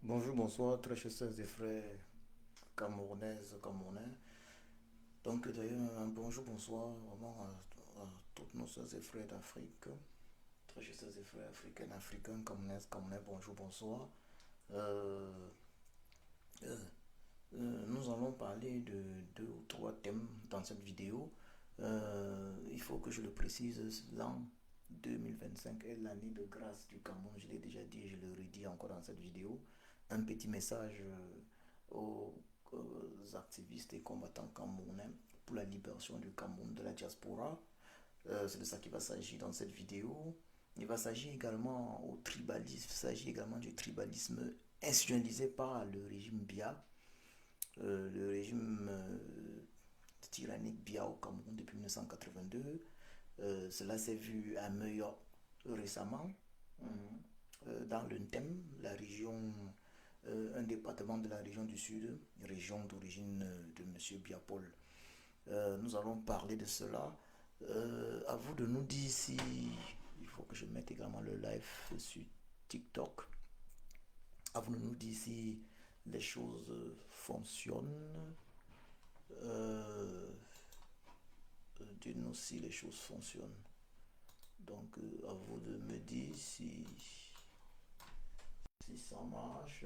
Bonjour, bonsoir, très chers sœurs et frères camerounaises, camerounais. Donc, d'ailleurs, un bonjour, bonsoir vraiment à toutes nos sœurs et frères d'Afrique. Très chers sœurs et frères africaines, africains, camerounaises, camerounais, bonjour, bonsoir. Euh, euh, nous allons parler de deux ou trois thèmes dans cette vidéo. Il faut que je le précise, l'an 2025 est l'année de grâce du Cameroun. Je l'ai déjà dit et je le redis encore dans cette vidéo. Un petit message aux, aux activistes et combattants camerounais pour la libération du Cameroun de la diaspora. C'est de ça qu'il va s'agir dans cette vidéo. Il va s'agir également au tribalisme, il s'agit également du tribalisme institutionnalisé par le régime Bia, le régime tyrannique Bia au Cameroun depuis 1982. Cela s'est vu à Meurthe récemment, dans le thème, la région, un département de la région du Sud, région d'origine de M. Biapol. Nous allons parler de cela. À vous de nous dire si il faut que je mette également le live sur TikTok. À vous de nous dire si les choses fonctionnent. Euh, Dites-nous si les choses fonctionnent. Donc, à vous de me dire si ça marche.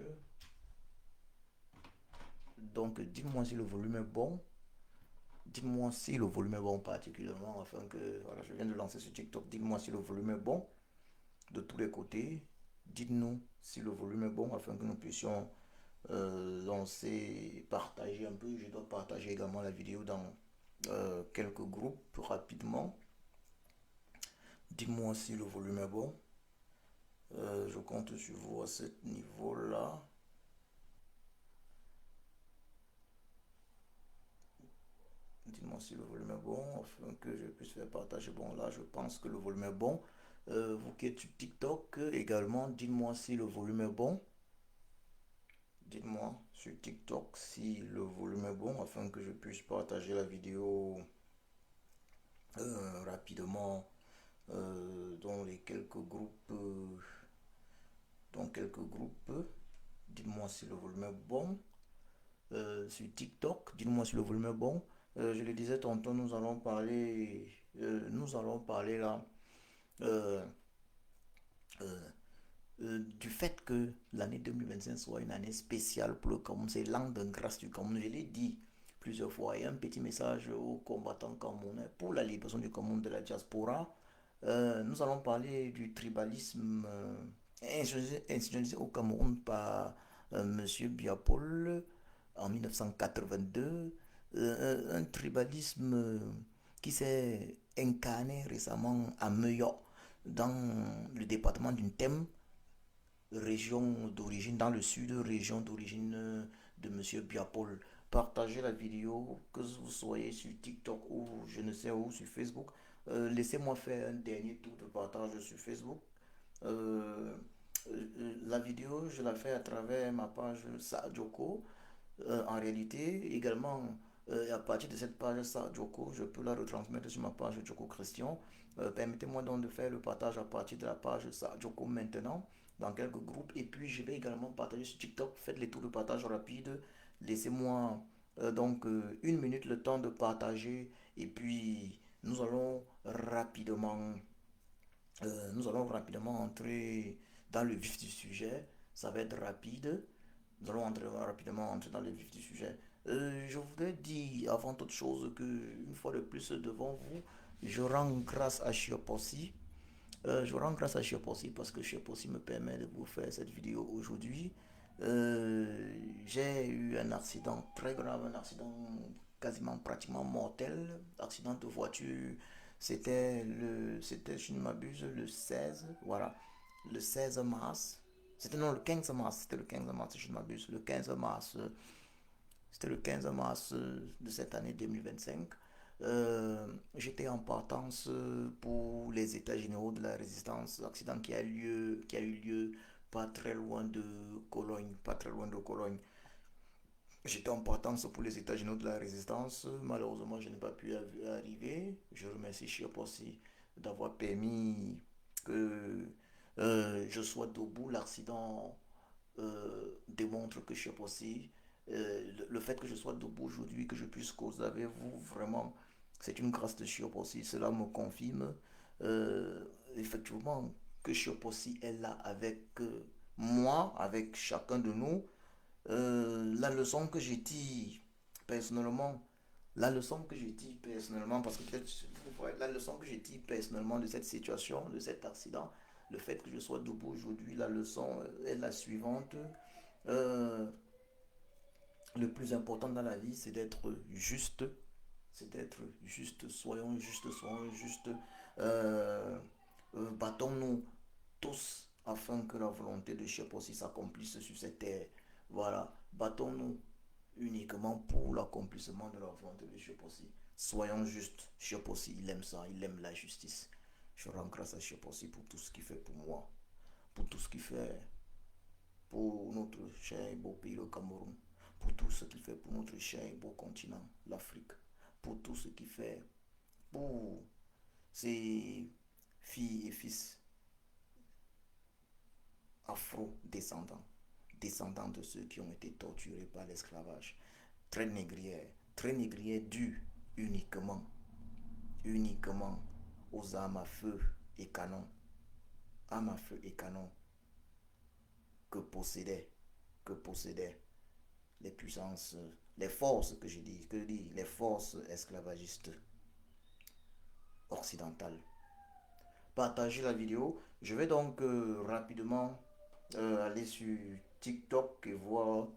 Donc, dis-moi si le volume est bon. Dis-moi si le volume est bon particulièrement, afin que, voilà, je viens de lancer sur TikTok. Dites-moi si le volume est bon de tous les côtés. Dites-nous si le volume est bon, afin que nous puissions lancer, partager un peu. Je dois partager également la vidéo dans quelques groupes rapidement. Dis-moi si le volume est bon. Je compte sur vous à ce niveau-là. Dites-moi si le volume est bon, afin que je puisse faire partager. Bon, là, je pense que le volume est bon. Vous qui êtes sur TikTok également, dites-moi si le volume est bon. Dites-moi sur TikTok si le volume est bon, afin que je puisse partager la vidéo rapidement dans les quelques groupes. Dans quelques groupes. Dites-moi si le volume est bon. Sur TikTok, dites-moi si le volume est bon. Je le disais tantôt, nous allons parler là euh, euh, du fait que l'année 2025 soit une année spéciale pour le Cameroun. C'est l'an de grâce du Cameroun. Je l'ai dit plusieurs fois. Il y a un petit message aux combattants camerounais pour la libération du Cameroun de la diaspora. Nous allons parler du tribalisme institutionnalisé au Cameroun par M. Biapol en 1982. Un tribalisme qui s'est incarné récemment à Meurthe, dans le département d'une thème, région d'origine, dans le sud, région d'origine de Monsieur Biapol. Partagez la vidéo, que vous soyez sur TikTok ou je ne sais où, sur Facebook. Laissez-moi faire un dernier tour de partage sur Facebook. Euh, la vidéo, je la fais à travers ma page Sadjoko. En réalité, également, à partir de cette page Sadjoko, je peux la retransmettre sur ma page Joko Christian. Permettez-moi donc de faire le partage à partir de la page Sadjoko maintenant, dans quelques groupes. Et puis, je vais également partager sur TikTok. Faites les tours de partage rapide. Laissez-moi une minute le temps de partager. Et puis, nous allons rapidement entrer dans le vif du sujet. Ça va être rapide. Nous allons rapidement entrer dans le vif du sujet. Je voudrais dire avant toute chose que, une fois de plus devant vous, je rends grâce à Shiopossi. Je rends grâce à Shiopossi parce que Shiopossi me permet de vous faire cette vidéo aujourd'hui. J'ai eu un accident très grave, un accident quasiment pratiquement mortel, accident de voiture. C'était, je ne m'abuse, le 16, voilà, le 16 mars. C'était non, le 15 mars, c'était le 15 mars, si je ne m'abuse, le 15 mars, c'était le 15 mars de cette année 2025. J'étais en partance pour les états généraux de la résistance, accident qui a eu lieu pas très loin de Cologne, pas très loin de Cologne. J'étais en partance pour les états généraux de la résistance. Malheureusement, je n'ai pas pu arriver. Je remercie Chiop aussi d'avoir permis que je sois debout. L'accident démontre que Chop aussi, le fait que je sois debout aujourd'hui, que je puisse causer avec vous, vraiment, c'est une grâce de Chop aussi. Cela me confirme euh, effectivement que Chop aussi est là avec moi, avec chacun de nous. La leçon que j'ai dit personnellement, la leçon que j'ai dit personnellement, parce que peut-être la leçon que j'ai dit personnellement de cette situation, de cet accident, le fait que je sois debout aujourd'hui, la leçon est la suivante. Euh, le plus important dans la vie, c'est d'être juste. C'est d'être juste. Soyons justes, soyons justes. Euh, Battons-nous tous afin que la volonté de Chef aussi s'accomplisse sur cette terre. Voilà. Battons-nous uniquement pour l'accomplissement de la volonté de Chef aussi. Soyons justes. Chef aussi, il aime ça. Il aime la justice. Je rends grâce à Chef aussi pour tout ce qu'il fait pour moi. Pour tout ce qu'il fait pour notre cher et beau pays, le Cameroun, pour tout ce qu'il fait pour notre cher et beau continent, l'Afrique, pour tout ce qu'il fait pour ses filles et fils afro-descendants, descendants de ceux qui ont été torturés par l'esclavage. Très négrière dû uniquement, uniquement aux armes à feu et canons, armes à feu et canons que possédaient, que possédaient les puissances, les forces que je dis, les forces esclavagistes occidentales. Partagez la vidéo. Je vais donc rapidement aller sur TikTok et voir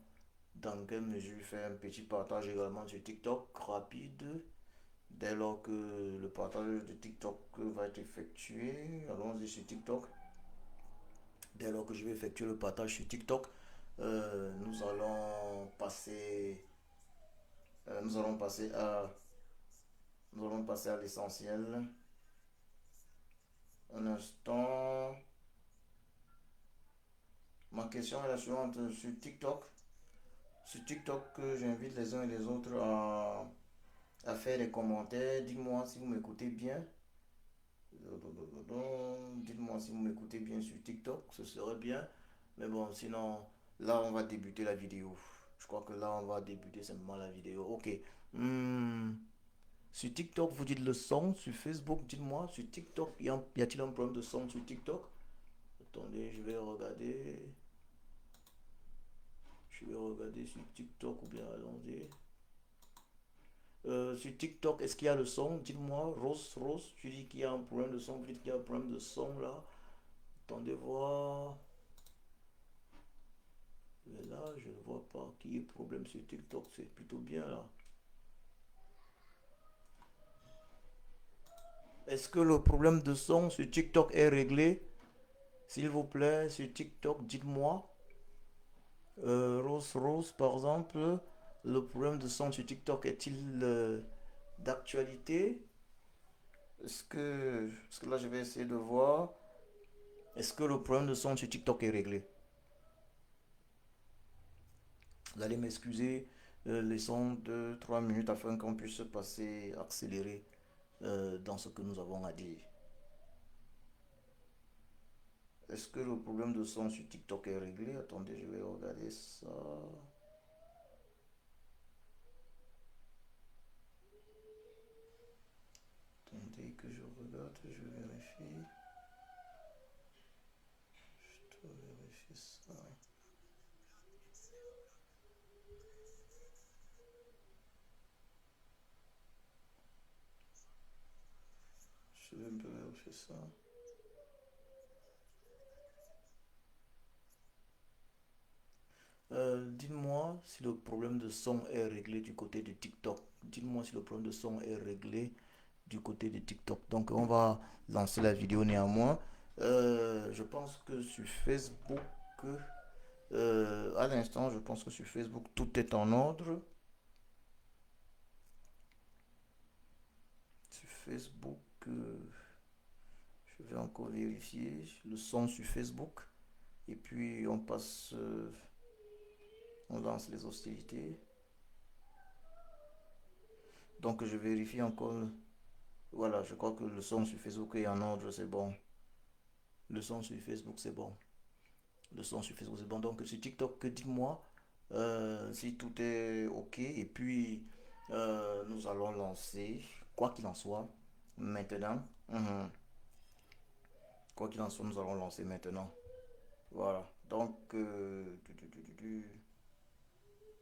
dans quelle mesure faire un petit partage également sur TikTok rapide. Dès lors que le partage de TikTok va être effectué, allons-y sur TikTok. Dès lors que je vais effectuer le partage sur TikTok, nous allons passer, euh, nous allons passer à nous allons passer à l'essentiel. Un instant. Ma question est la suivante. Sur TikTok, j'invite les uns et les autres à faire des commentaires. Dites-moi si vous m'écoutez bien. Dites-moi si vous m'écoutez bien sur TikTok, ce serait bien. Mais bon, sinon, là, on va débuter la vidéo. Je crois que là, on va débuter simplement la vidéo. Ok. Hmm. Sur TikTok, vous dites le son. Sur Facebook, dites-moi. Sur TikTok, y a-t-il un problème de son sur TikTok? Attendez, je vais regarder. Je vais regarder sur TikTok ou bien allons-y. Sur TikTok, est-ce qu'il y a le son? Dites-moi, Rose, tu dis qu'il y a un problème de son, vous dites qu'il y a un problème de son là. Attendez voir. Mais là, je ne vois pas qu'il y ait problème sur TikTok, c'est plutôt bien là. Est-ce que le problème de son sur TikTok est réglé? S'il vous plaît, sur TikTok, dites-moi. Rose, par exemple, le problème de son sur TikTok est-il d'actualité? Parce que là, je vais essayer de voir. Est-ce que le problème de son sur TikTok est réglé? Vous allez m'excuser, laissons 2 3 minutes afin qu'on puisse passer accéléré dans ce que nous avons à dire. Est-ce que le problème de son sur TikTok est réglé? Attendez, je vais regarder ça. Attendez que je regarde, je vérifie. Je dois vérifier ça. Je vais un peu vérifier ça. Dites-moi si le problème de son est réglé du côté de TikTok. Dites-moi si le problème de son est réglé du côté de TikTok. Donc, on va lancer la vidéo néanmoins. Je pense que sur Facebook, à l'instant, je pense que sur Facebook, tout est en ordre. Sur Facebook, je vais encore vérifier le son sur Facebook. Et puis, on passe, on lance les hostilités. Donc, je vérifie encore. Voilà, je crois que le son sur Facebook est en ordre, c'est bon. Le son sur Facebook, c'est bon. Le son sur Facebook, c'est bon. Donc, sur TikTok, dis-moi si tout est OK. Et puis, nous allons lancer, quoi qu'il en soit, maintenant. Quoi qu'il en soit, nous allons lancer maintenant. Voilà. Donc,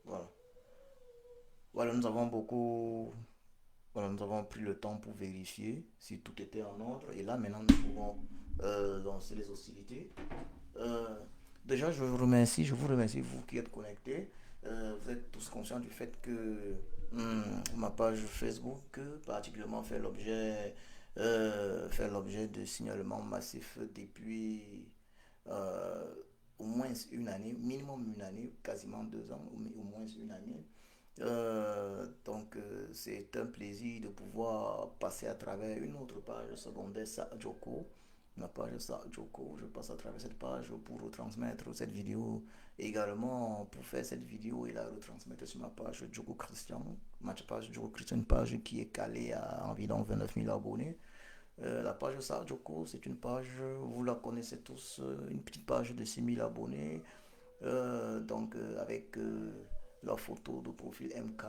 voilà. Voilà, nous avons beaucoup. Voilà, nous avons pris le temps pour vérifier si tout était en ordre. Et là, maintenant, nous pouvons lancer les hostilités. Euh, Déjà, je vous remercie, vous qui êtes connectés. Vous êtes tous conscients du fait que ma page Facebook, particulièrement, fait l'objet de signalements massifs depuis euh, au moins une année, minimum une année, quasiment 2 ans, au moins une année. Donc, c'est un plaisir de pouvoir passer à travers une autre page secondaire, Joko. Ma page Joko, je passe à travers cette page pour retransmettre cette vidéo. Également, pour faire cette vidéo et la retransmettre sur ma page Joko Christian. Ma page Joko Christian, une page qui est calée à environ 29 000 abonnés. La page Joko, c'est une page, vous la connaissez tous, une petite page de 6 000 abonnés. Avec la photo de profil MK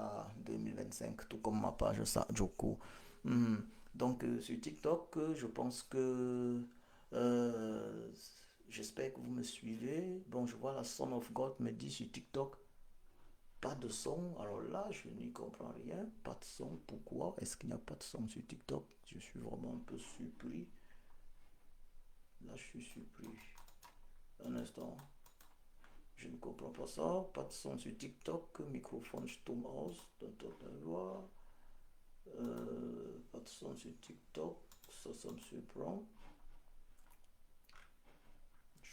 2025, tout comme ma page Joko. Hmm. Sur TikTok, je pense que euh, j'espère que vous me suivez. Bon, je vois la Son of God me dit sur TikTok pas de son. Alors là, je n'y comprends rien. Pas de son. Pourquoi est-ce qu'il n'y a pas de son sur TikTok? Je suis vraiment un peu surpris. Là, je suis surpris. Un instant. Je ne comprends pas ça. Pas de son sur TikTok. Microphone Stumhaus. Dans la loi. Pas de son sur TikTok. Ça me surprend.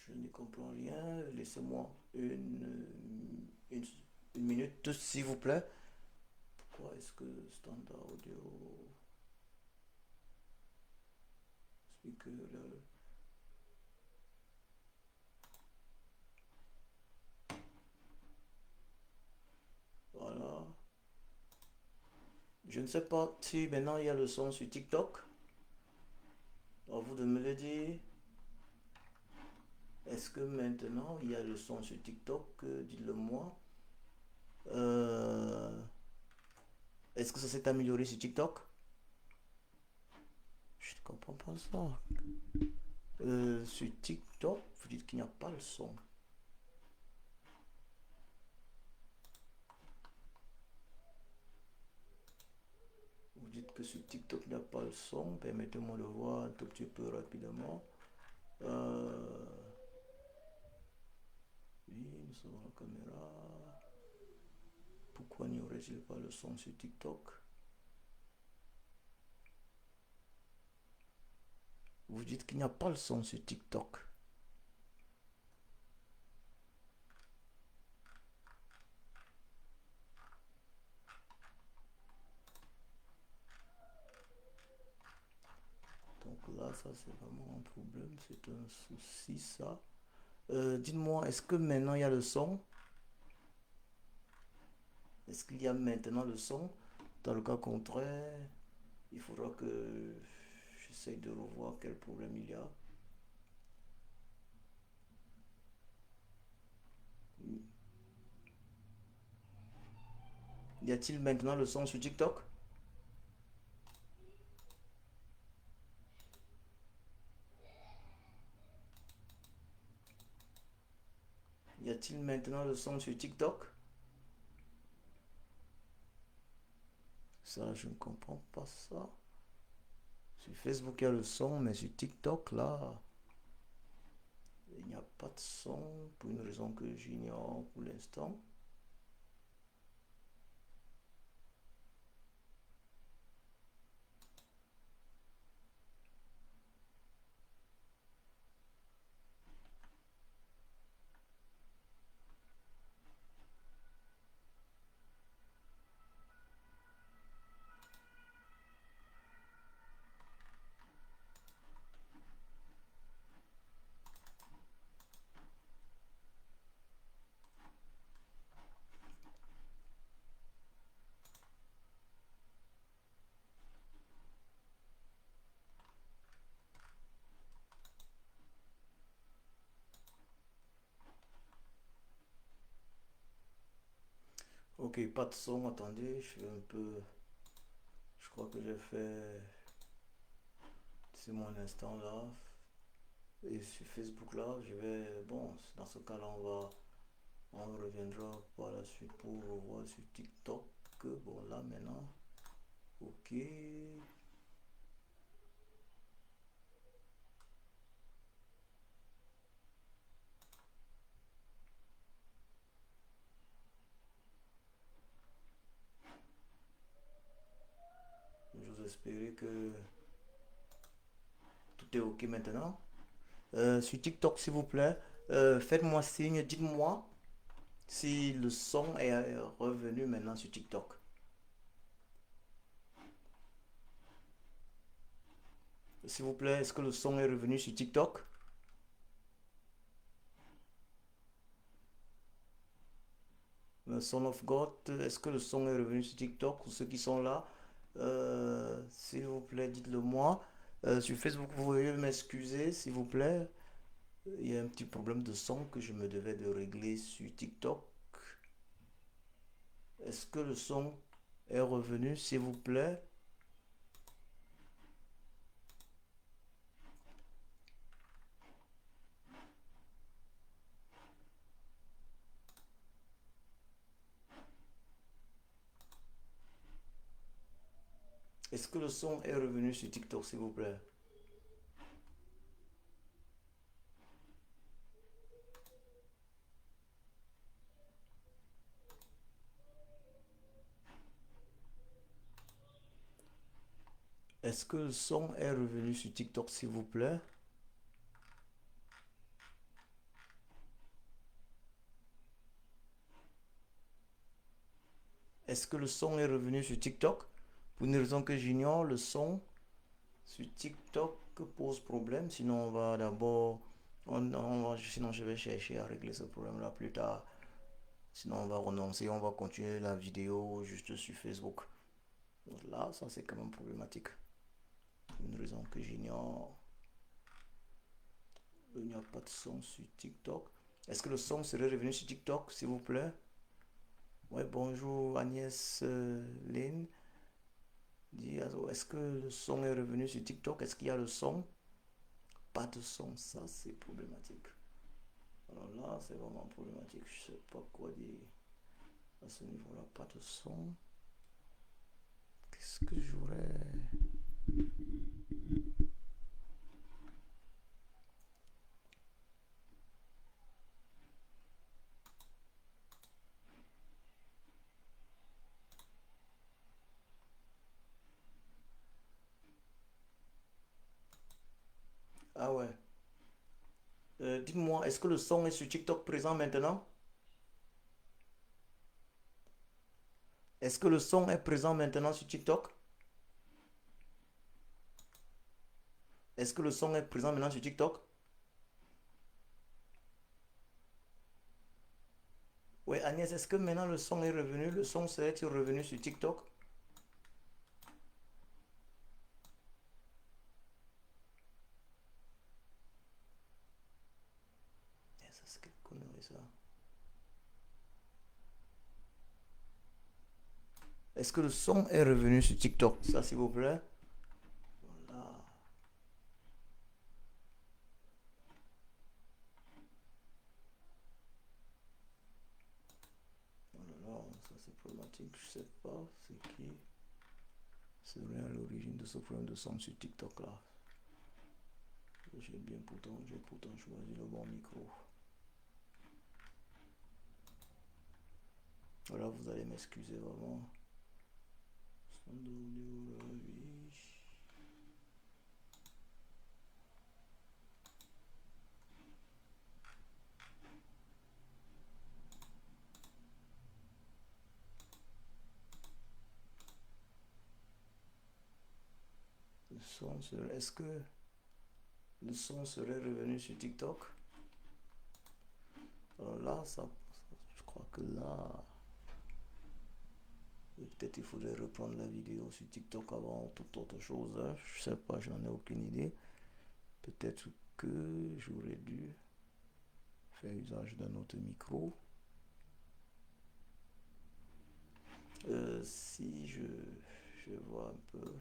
Je n'y comprends rien. Laissez-moi une, une minute, s'il vous plaît. Pourquoi est-ce que Standard Audio Speaker. Voilà. Je ne sais pas si maintenant il y a le son sur TikTok. À vous de me le dire. Est-ce que maintenant il y a le son sur TikTok? Dites-le moi. Euh, Est-ce que ça s'est amélioré sur TikTok? Je ne comprends pas ça. Sur TikTok, vous dites qu'il n'y a pas le son. Vous dites que sur TikTok, il n'y a pas le son. Permettez-moi de voir un tout petit peu rapidement. Oui, nous avons la caméra. Pourquoi n'y aurait-il pas le son sur TikTok? Vous dites qu'il n'y a pas le son sur TikTok. Donc là, ça c'est vraiment un problème, c'est un souci ça. Dites-moi, est-ce que maintenant il y a le son? Est-ce qu'il y a maintenant le son? Dans le cas contraire, il faudra que j'essaye de revoir quel problème il y a. Y a-t-il maintenant le son sur TikTok? Y a-t-il maintenant le son sur TikTok? Ça, je ne comprends pas ça. Sur Facebook, il y a le son, mais sur TikTok, là, il n'y a pas de son pour une raison que j'ignore pour l'instant. Ok, pas de son, attendez, je fais un peu. Je crois que j'ai fait. C'est mon instant là. Et sur Facebook là, je vais. Bon, dans ce cas là, on reviendra par la suite pour voir sur TikTok. Bon, là maintenant. Ok. J'ose espérer que tout est ok maintenant. Sur TikTok, s'il vous plaît, faites-moi signe, dites-moi si le son est revenu maintenant sur TikTok. S'il vous plaît, est-ce que le son est revenu sur TikTok? Son of God, est-ce que le son est revenu sur TikTok? Pour ceux qui sont là, s'il vous plaît, dites-le moi. Sur Facebook, vous pouvez m'excuser, s'il vous plaît. Il y a un petit problème de son que je me devais de régler sur TikTok. Est-ce que le son est revenu, s'il vous plaît? Est-ce que le son est revenu sur TikTok, s'il vous plaît? Est-ce que le son est revenu sur TikTok, s'il vous plaît? Est-ce que le son est revenu sur TikTok? Pour une raison que j'ignore, le son sur TikTok pose problème. Sinon, on va d'abord. Sinon, je vais chercher à régler ce problème-là plus tard. Sinon, on va renoncer. On va continuer la vidéo juste sur Facebook. Donc là, ça, c'est quand même problématique. Une raison que j'ignore. Il n'y a pas de son sur TikTok. Est-ce que le son serait revenu sur TikTok, s'il vous plaît? Ouais, bonjour Agnès Lynn. Est-ce que le son est revenu sur TikTok? Est-ce qu'il y a le son? Pas de son, ça c'est problématique. Alors là, c'est vraiment problématique. Je sais pas quoi dire à ce niveau-là. Pas de son. Qu'est-ce que j'aurais. Ah ouais. Dites-moi, est-ce que le son est sur TikTok présent maintenant? Est-ce que le son est présent maintenant sur TikTok? Est-ce que le son est présent maintenant sur TikTok? Oui, Agnès, est-ce que maintenant le son est revenu? Le son serait-il revenu sur TikTok? Ça, c'est quelle connerie ça? Est-ce que le son est revenu sur TikTok? Ça, s'il vous plaît. Voilà. Alors, ça c'est problématique. Je sais pas c'est qui serait à l'origine de ce problème de son sur TikTok là. J'ai pourtant choisi le bon micro. Voilà, vous allez m'excuser vraiment. Est-ce que le son serait revenu sur TikTok? Alors là, je crois que là, peut-être il faudrait reprendre la vidéo sur TikTok avant toute autre chose. Hein. Je sais pas, j'en ai aucune idée. Peut-être que j'aurais dû faire usage d'un autre micro. Si je vois un peu.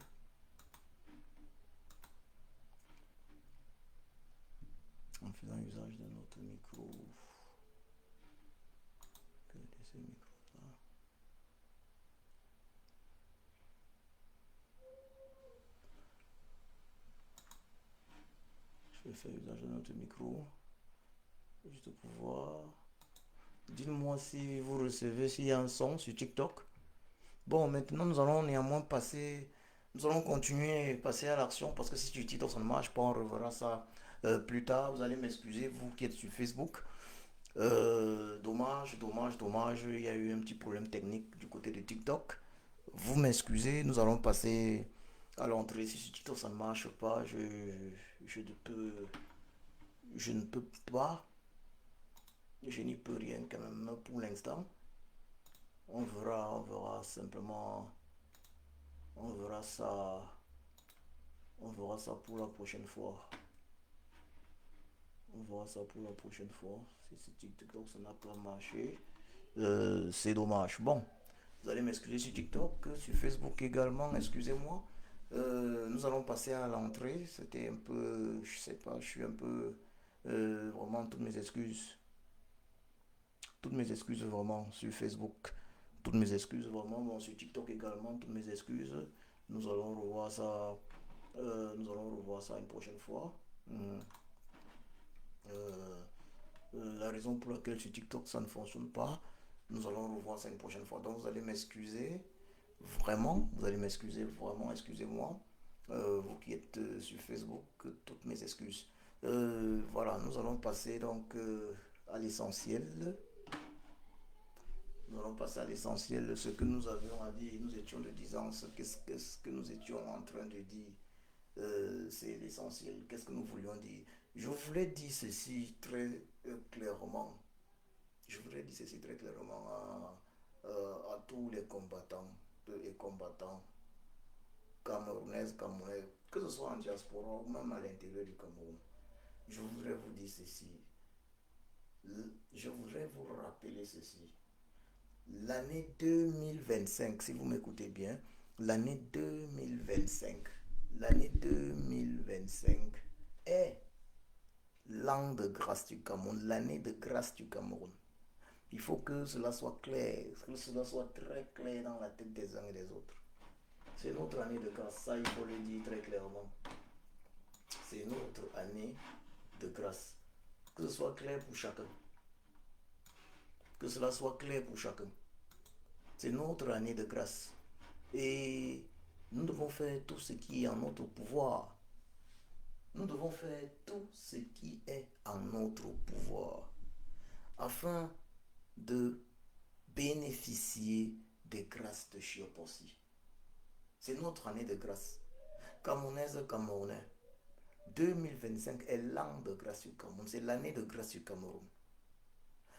En faisant usage de notre micro. Que de ce micro-là. Je vais faire usage de notre micro. Juste pour voir. Dites-moi si vous recevez, s'il y a un son sur TikTok. Bon, maintenant nous allons néanmoins passer. Nous allons continuer et passer à l'action parce que si sur TikTok ça ne marche pas, on reverra ça plus tard. Vous allez m'excuser, vous qui êtes sur Facebook. Dommage. Il y a eu un petit problème technique du côté de TikTok. Vous m'excusez, nous allons passer à l'entrée. Si sur TikTok ça ne marche pas, je ne peux, je ne peux pas. Je n'y peux rien quand même pour l'instant. On verra simplement. On verra ça. On verra ça pour la prochaine fois. On verra ça pour la prochaine fois. Si ce TikTok ça n'a pas marché, c'est dommage. Bon, vous allez m'excuser sur TikTok, sur Facebook également, excusez-moi. Nous allons passer à l'entrée. C'était un peu, je sais pas, je suis un peu, vraiment toutes mes excuses. Toutes mes excuses vraiment sur Facebook. Toutes mes excuses vraiment. Bon, sur TikTok également, toutes mes excuses. Nous allons revoir ça. Nous allons revoir ça une prochaine fois. Hmm. Euh, la raison pour laquelle sur TikTok ça ne fonctionne pas, nous allons revoir ça une prochaine fois. Donc vous allez m'excuser, vraiment, vous allez m'excuser, vraiment, excusez-moi. Vous qui êtes sur Facebook, toutes mes excuses. Voilà, nous allons passer donc à l'essentiel. Nous allons passer à l'essentiel, ce que nous avions à dire, nous étions de 10 ans, qu'est-ce que nous étions en train de dire, c'est l'essentiel, qu'est-ce que nous voulions dire. Je voulais dire ceci très clairement, je voudrais dire ceci très clairement à tous les combattants et combattants camerounais, que ce soit en diaspora ou même à l'intérieur du Cameroun. Je voudrais vous dire ceci, je voudrais vous rappeler ceci. L'année 2025, si vous m'écoutez bien, l'année 2025, l'année 2025 est l'an de grâce du Cameroun, l'année de grâce du Cameroun. Il faut que cela soit clair, que cela soit très clair dans la tête des uns et des autres. C'est notre année de grâce, ça il faut le dire très clairement. C'est notre année de grâce. Que ce soit clair pour chacun. Que cela soit clair pour chacun. C'est notre année de grâce. Et nous devons faire tout ce qui est en notre pouvoir. Nous devons faire tout ce qui est en notre pouvoir afin de bénéficier des grâces de Chiopossi. C'est notre année de grâce. Camerounaise, Camerounais. 2025 est l'an de grâce du Cameroun. C'est l'année de grâce du Cameroun.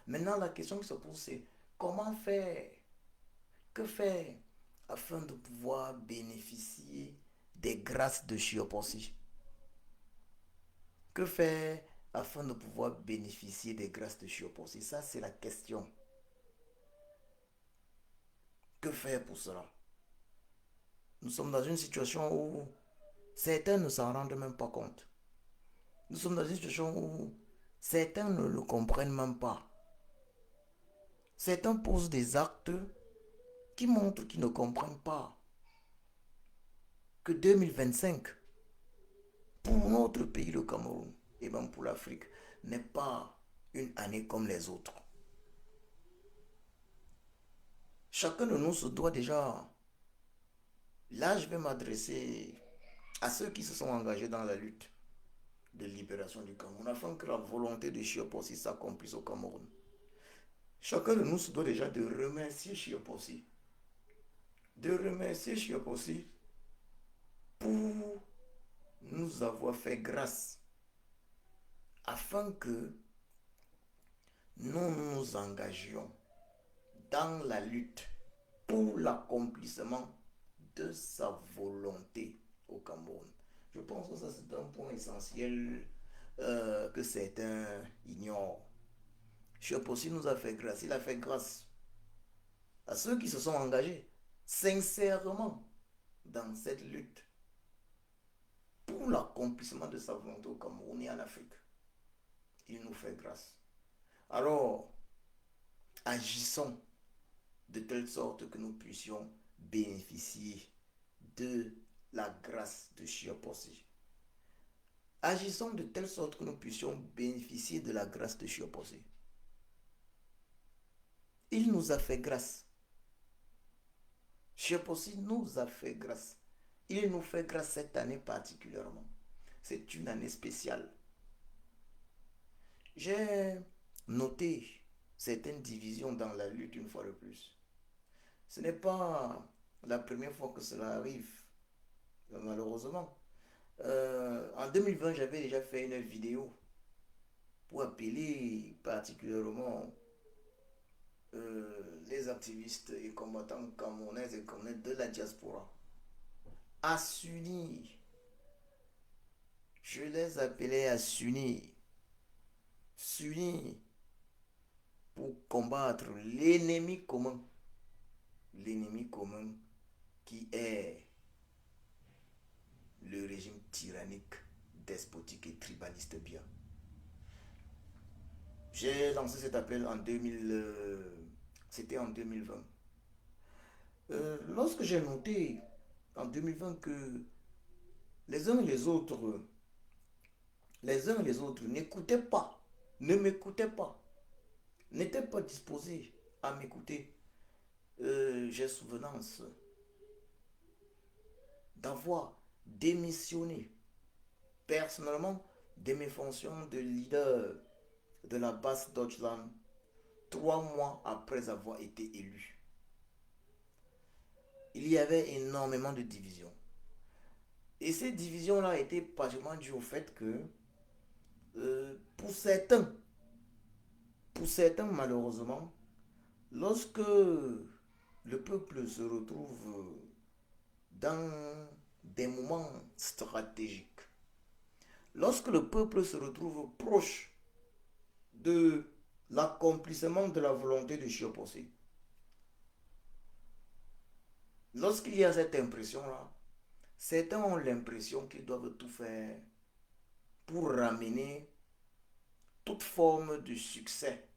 Maintenant, la question qui se pose, c'est comment faire? Que faire afin de pouvoir bénéficier des grâces de Chiopossi? Que faire afin de pouvoir bénéficier des grâces de Chiopossi? Ça, c'est la question. Que faire pour cela? Nous sommes dans une situation où certains ne s'en rendent même pas compte. Nous sommes dans une situation où certains ne le comprennent même pas. Certains posent des actes qui montrent qu'ils ne comprennent pas que 2025, pour notre pays, le Cameroun, et même pour l'Afrique, n'est pas une année comme les autres. Chacun de nous se doit déjà. Là, je vais m'adresser à ceux qui se sont engagés dans la lutte de libération du Cameroun, afin que la volonté de Chiopossi s'accomplisse au Cameroun. Chacun de nous se doit déjà de remercier Chiopossi. De remercier Chiopossi pour nous avoir fait grâce, afin que nous nous engagions dans la lutte pour l'accomplissement de sa volonté au Cameroun. Je pense que ça c'est un point essentiel que certains ignorent. Chiopossi nous a fait grâce. Il a fait grâce à ceux qui se sont engagés. sincèrement dans cette lutte pour l'accomplissement de sa volonté au Cameroun et en Afrique. Il nous fait grâce. Alors, agissons de telle sorte que nous puissions bénéficier de la grâce de Shioposi. Agissons de telle sorte que nous puissions bénéficier de la grâce de Shioposi. Il nous a fait grâce. Shioposi nous a fait grâce. Il nous fait grâce cette année particulièrement. C'est une année spéciale. J'ai noté certaines divisions dans la lutte une fois de plus. Ce n'est pas la première fois que cela arrive, malheureusement. En 2020, j'avais déjà fait une vidéo pour appeler particulièrement les activistes et combattants camerounais et camerounais de la diaspora à s'unir. Je les appelais à s'unir. S'unir pour combattre l'ennemi commun. L'ennemi commun qui est le régime tyrannique, despotique et tribaliste bien. J'ai lancé cet appel en 2000, c'était en 2020. Lorsque j'ai noté en 2020 que les uns et les autres n'écoutaient pas, ne m'écoutaient pas, n'étaient pas disposés à m'écouter, j'ai souvenance d'avoir démissionné personnellement de mes fonctions de leader de la base Deutschland 3 mois après avoir été élu. Il y avait énormément de divisions. Et ces divisions-là étaient particulièrement dues au fait que pour certains malheureusement, lorsque le peuple se retrouve dans des moments stratégiques, lorsque le peuple se retrouve proche de l'accomplissement de la volonté de Shioposi, lorsqu'il y a cette impression-là, certains ont l'impression qu'ils doivent tout faire pour ramener toute forme de succès,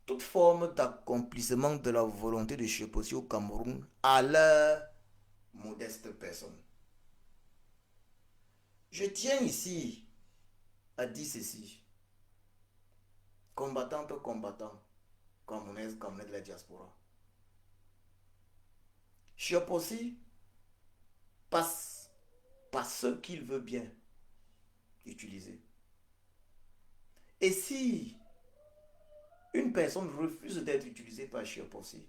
toute forme d'accomplissement de la volonté de Shioposi au Cameroun à leur modeste personne. Je tiens ici à dire ceci. Combattantes, combattants, camerounaises, camerounais de la diaspora. Shioposi passe par ce qu'il veut bien utiliser. Et si une personne refuse d'être utilisée par Shioposi,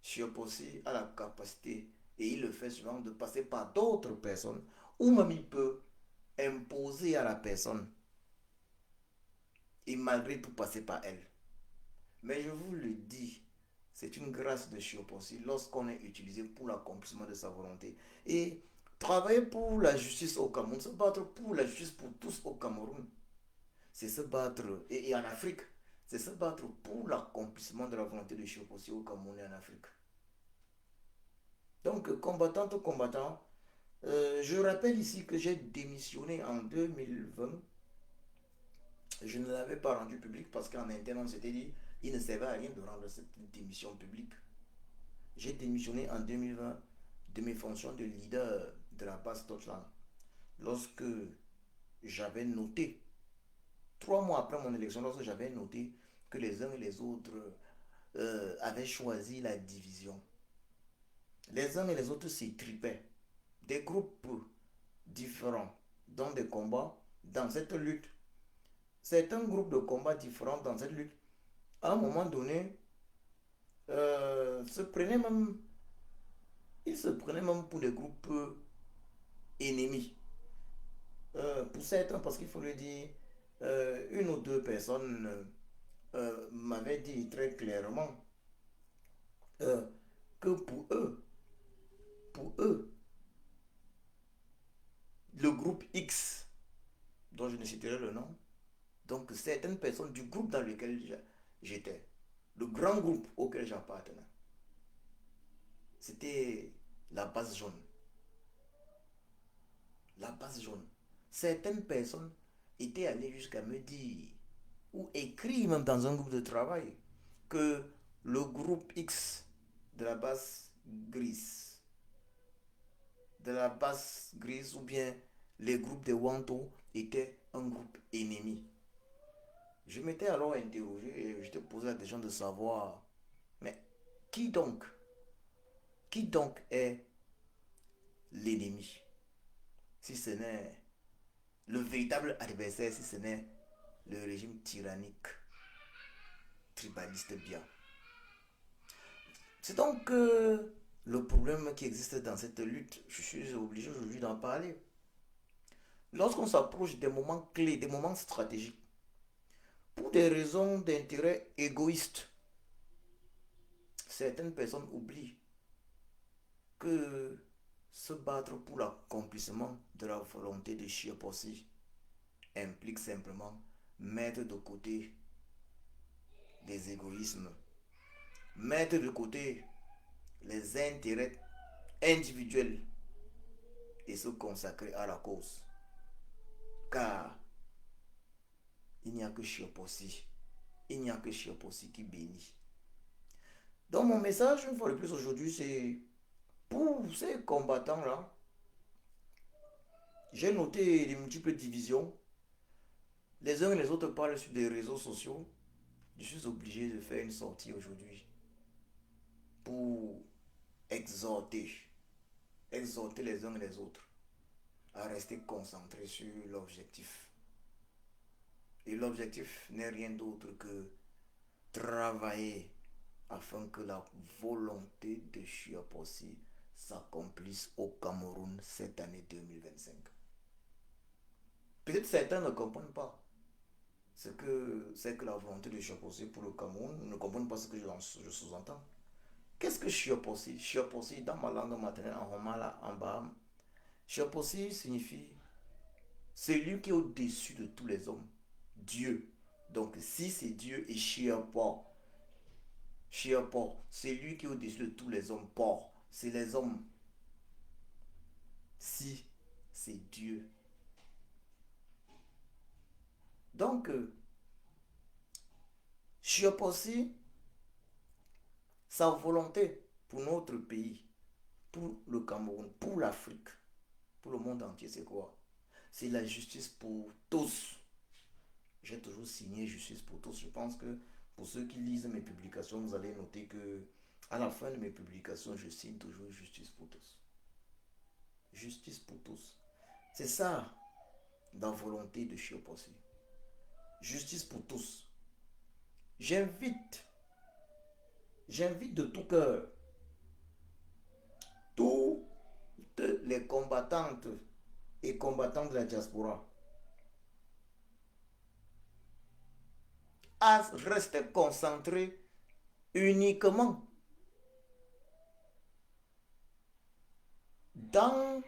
Shioposi a la capacité, et il le fait souvent, de passer par d'autres personnes, ou même il peut imposer à la personne, et malgré tout passer par elle. Mais je vous le dis, c'est une grâce de Shioposi lorsqu'on est utilisé pour l'accomplissement de sa volonté. Et travailler pour la justice au Cameroun, se battre pour la justice pour tous au Cameroun, c'est se battre, et en Afrique, c'est se battre pour l'accomplissement de la volonté de Shioposi au Cameroun et en Afrique. Donc, combattantes, combattants, je rappelle ici que j'ai démissionné en 2020. Je ne l'avais pas rendu public parce qu'en interne, on s'était dit, il ne servait à rien de rendre cette démission publique. J'ai démissionné en 2020 de mes fonctions de leader de la base Deutschland. Lorsque j'avais noté, 3 mois après mon élection, lorsque j'avais noté que les uns et les autres avaient choisi la division. Les uns et les autres s'étripaient. Des groupes différents dans des combats, dans cette lutte. Certains groupes de combats différents dans cette lutte, à un moment donné, se prenaient même, ils se prenaient même pour des groupes ennemis. Pour certains, parce qu'il faut le dire, une ou deux personnes m'avaient dit très clairement euh, que pour eux, le groupe X, dont je ne citerai le nom, donc certaines personnes du groupe dans lequel j'étais, le grand groupe auquel j'appartenais, C'était la base jaune. La base jaune. Certaines personnes étaient allées jusqu'à me dire, ou écrit même dans un groupe de travail, que le groupe X de la base grise, ou bien les groupes de Wanto étaient un groupe ennemi. Je m'étais alors interrogé et je te posais la question de savoir, mais qui donc, qui donc est l'ennemi? Si ce n'est le véritable adversaire, si ce n'est le régime tyrannique, tribaliste bien. C'est donc le problème qui existe dans cette lutte. Je suis obligé aujourd'hui d'en parler. Lorsqu'on s'approche des moments clés, des moments stratégiques, pour des raisons d'intérêt égoïste, certaines personnes oublient que se battre pour l'accomplissement de la volonté de Chiapossi implique simplement mettre de côté des égoïsmes, mettre de côté les intérêts individuels et se consacrer à la cause. Car il n'y a que Chiapossi. Il n'y a que Chiapossi qui bénit. Donc mon message, une fois de plus aujourd'hui, c'est pour ces combattants-là, j'ai noté les multiples divisions. Les uns et les autres parlent sur des réseaux sociaux. Je suis obligé de faire une sortie aujourd'hui pour exhorter, exhorter les uns et les autres à rester concentrés sur l'objectif. Et l'objectif n'est rien d'autre que travailler afin que la volonté de Chiapossi s'accomplisse au Cameroun cette année 2025. Peut-être certains ne comprennent pas ce que c'est que la volonté de Chiapossi pour le Cameroun, ne comprennent pas ce que je sous-entends. Qu'est-ce que Chiapossi? Chiapossi, dans ma langue maternelle, en Romala, en Baham, Chiapossi signifie celui qui est au-dessus de tous les hommes. Dieu. Donc, si c'est Dieu et Chiapo, c'est lui qui est au-dessus de tous les hommes. Por, c'est les hommes. Si, c'est Dieu. Donc, Chiapossi, sa volonté pour notre pays, pour le Cameroun, pour l'Afrique, pour le monde entier, c'est quoi? C'est la justice pour tous. J'ai toujours signé justice pour tous. Je pense que pour ceux qui lisent mes publications, vous allez noter que à la fin de mes publications, je signe toujours justice pour tous. Justice pour tous. C'est ça la volonté de Chiapossi. Justice pour tous. J'invite, j'invite de tout cœur toutes les combattantes et combattants de la diaspora à rester concentrés uniquement dans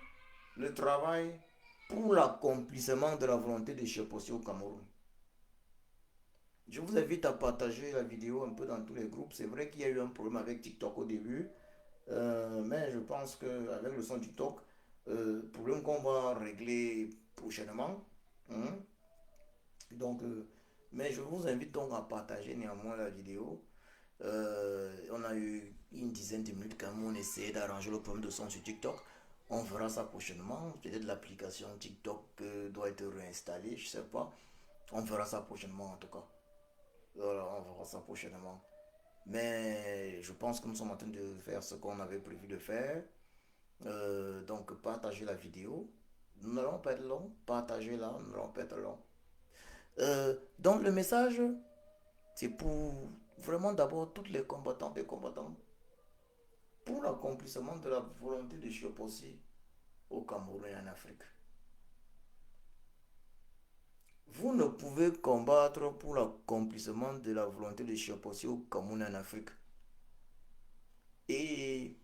le travail pour l'accomplissement de la volonté de Chiapossi au Cameroun. Je vous invite à partager la vidéo un peu dans tous les groupes. C'est vrai qu'il y a eu un problème avec TikTok au début, mais je pense qu'avec le son TikTok, problème qu'on va régler prochainement. Hein. Donc, mais je vous invite donc à partager néanmoins la vidéo. On a eu une dizaine de minutes quand on essayait d'arranger le problème de son sur TikTok. On verra ça prochainement. Peut-être l'application TikTok doit être réinstallée, je sais pas. On verra ça prochainement en tout cas. Voilà, on verra ça prochainement. Mais je pense que nous sommes en train de faire ce qu'on avait prévu de faire. Donc partagez la vidéo. Nous n'allons pas être long. Partagez-la, nous n'allons pas être long. Donc le message, c'est pour vraiment d'abord toutes les combattantes et combattants pour l'accomplissement de la volonté de Chiapossi au Cameroun et en Afrique. Vous ne pouvez combattre pour l'accomplissement de la volonté de Chiapossi au Cameroun et en Afrique et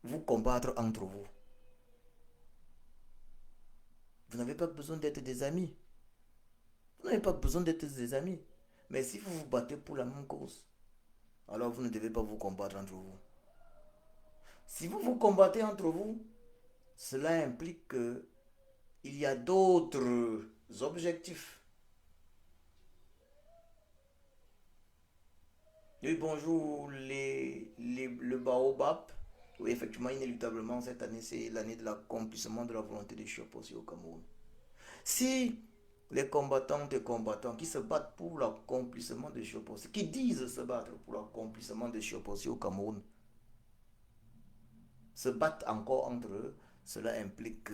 vous combattre entre vous. Vous n'avez pas besoin d'être des amis. Vous n'avez pas besoin d'être des amis. Mais si vous vous battez pour la même cause, alors vous ne devez pas vous combattre entre vous. Si vous vous combattez entre vous, cela implique qu'il y a d'autres objectifs. Oui, bonjour, le baobab. Oui, effectivement, inéluctablement, cette année, c'est l'année de l'accomplissement de la volonté de Chiapossi au Cameroun. Si les combattantes et combattants qui se battent pour l'accomplissement de Chiapossi, qui disent se battre pour l'accomplissement de Chiapossi au Cameroun, se battent encore entre eux, cela implique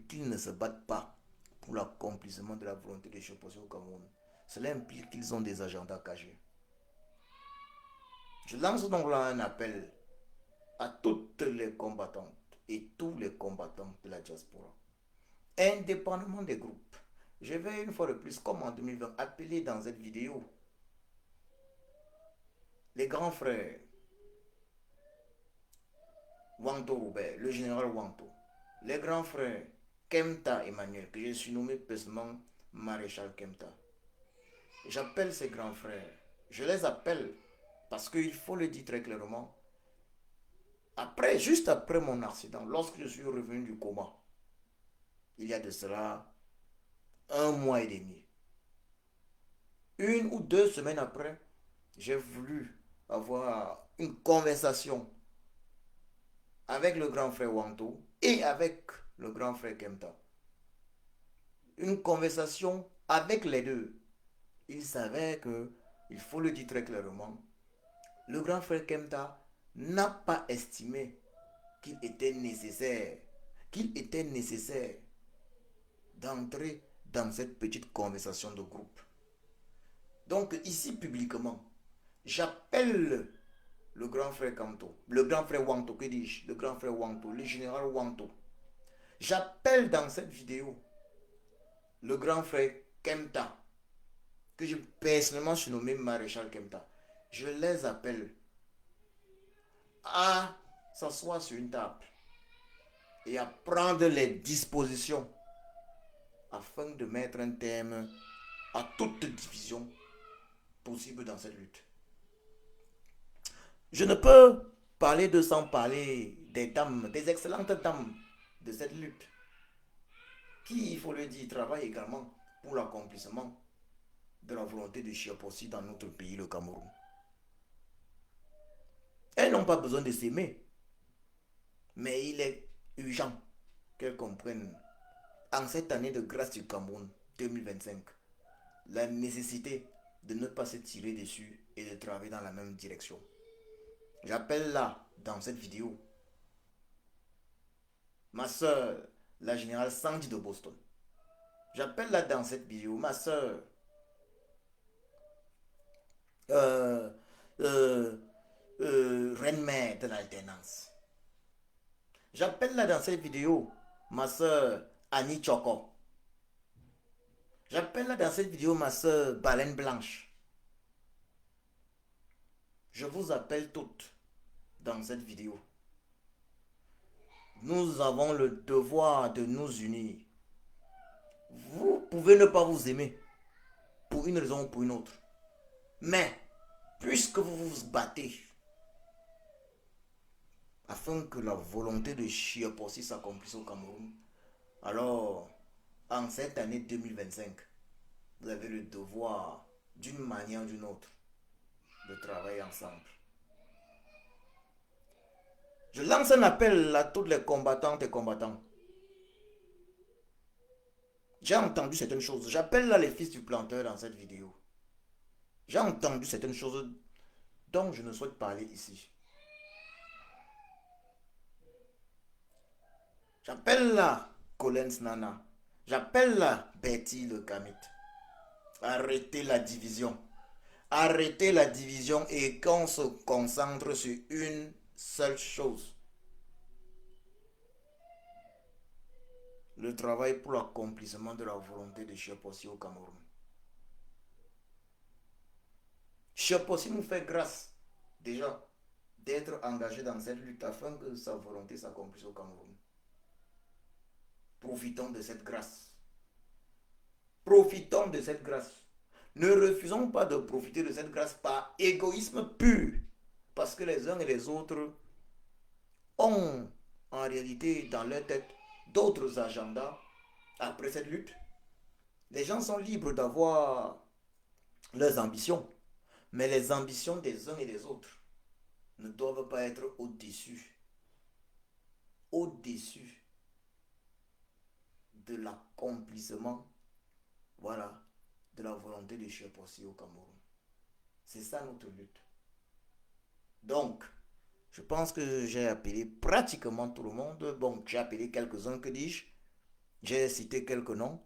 qu'ils ne se battent pas pour l'accomplissement de la volonté de Chiapossi au Cameroun. Cela implique qu'ils ont des agendas cachés. Je lance donc là un appel à toutes les combattantes et tous les combattants de la diaspora, indépendamment des groupes. Je vais une fois de plus, comme en 2020, appeler dans cette vidéo les grands frères Wanto Robert, le général Wanto, les grands frères Kemta Emmanuel, que je suis nommé personnellement maréchal Kemta. J'appelle ces grands frères, je les appelle parce qu'il faut le dire très clairement, juste après mon accident, lorsque je suis revenu du coma, il y a de cela 1 mois et demi, 1 ou 2 semaines après, j'ai voulu avoir une conversation avec le grand frère Wanto et avec le grand frère Kemta. Une conversation avec les deux. Il savait que, il faut le dire très clairement, le grand frère Kemta n'a pas estimé qu'il était nécessaire d'entrer dans cette petite conversation de groupe. Donc ici publiquement, j'appelle le grand frère Kanto, le grand frère Wanto, que dis-je, le grand frère Wanto, le général Wanto. J'appelle dans cette vidéo le grand frère Kemta, que je personnellement suis nommé maréchal Kemta. Je les appelle à s'asseoir sur une table et à prendre les dispositions afin de mettre un terme à toute division possible dans cette lutte. Je ne peux parler de sans parler des dames, des excellentes dames de cette lutte, qui, il faut le dire, travaillent également pour l'accomplissement de la volonté de Chiapossi dans notre pays, le Cameroun. Elles n'ont pas besoin de s'aimer, mais il est urgent qu'elles comprennent, en cette année de grâce du Cameroun 2025, la nécessité de ne pas se tirer dessus et de travailler dans la même direction. J'appelle là, dans cette vidéo, ma soeur, la générale Sandy de Boston. J'appelle là, dans cette vidéo, ma soeur, reine-mère de l'alternance. J'appelle là, dans cette vidéo, ma soeur Annie Choco. J'appelle là, dans cette vidéo, ma soeur Baleine Blanche. Je vous appelle toutes dans cette vidéo. Nous avons le devoir de nous unir. Vous pouvez ne pas vous aimer pour une raison ou pour une autre. Mais, puisque vous vous battez afin que la volonté de Chiapossi s'accomplisse au Cameroun, alors, en cette année 2025, vous avez le devoir, d'une manière ou d'une autre, de travailler ensemble. Je lance un appel à tous les combattantes et combattants. J'ai entendu certaines choses. J'appelle là les fils du planteur dans cette vidéo. J'ai entendu certaines choses dont je ne souhaite parler ici. J'appelle là Collins Nana. J'appelle là Betty le Kamit. Arrêtez la division. Arrêtez la division et qu'on se concentre sur une seule chose. Le travail pour l'accomplissement de la volonté de Chiapossi au Cameroun. Chiapossi nous fait grâce, déjà, d'être engagé dans cette lutte afin que sa volonté s'accomplisse au Cameroun. Profitons de cette grâce. Profitons de cette grâce. Ne refusons pas de profiter de cette grâce par égoïsme pur. Parce que les uns et les autres ont en réalité dans leur tête d'autres agendas après cette lutte. Les gens sont libres d'avoir leurs ambitions, mais les ambitions des uns et des autres ne doivent pas être au-dessus de l'accomplissement, voilà, de la volonté de Chepossi au Cameroun. C'est ça notre lutte. Donc, je pense que j'ai appelé pratiquement tout le monde. Bon, j'ai appelé quelques-uns, que dis-je? J'ai cité quelques noms.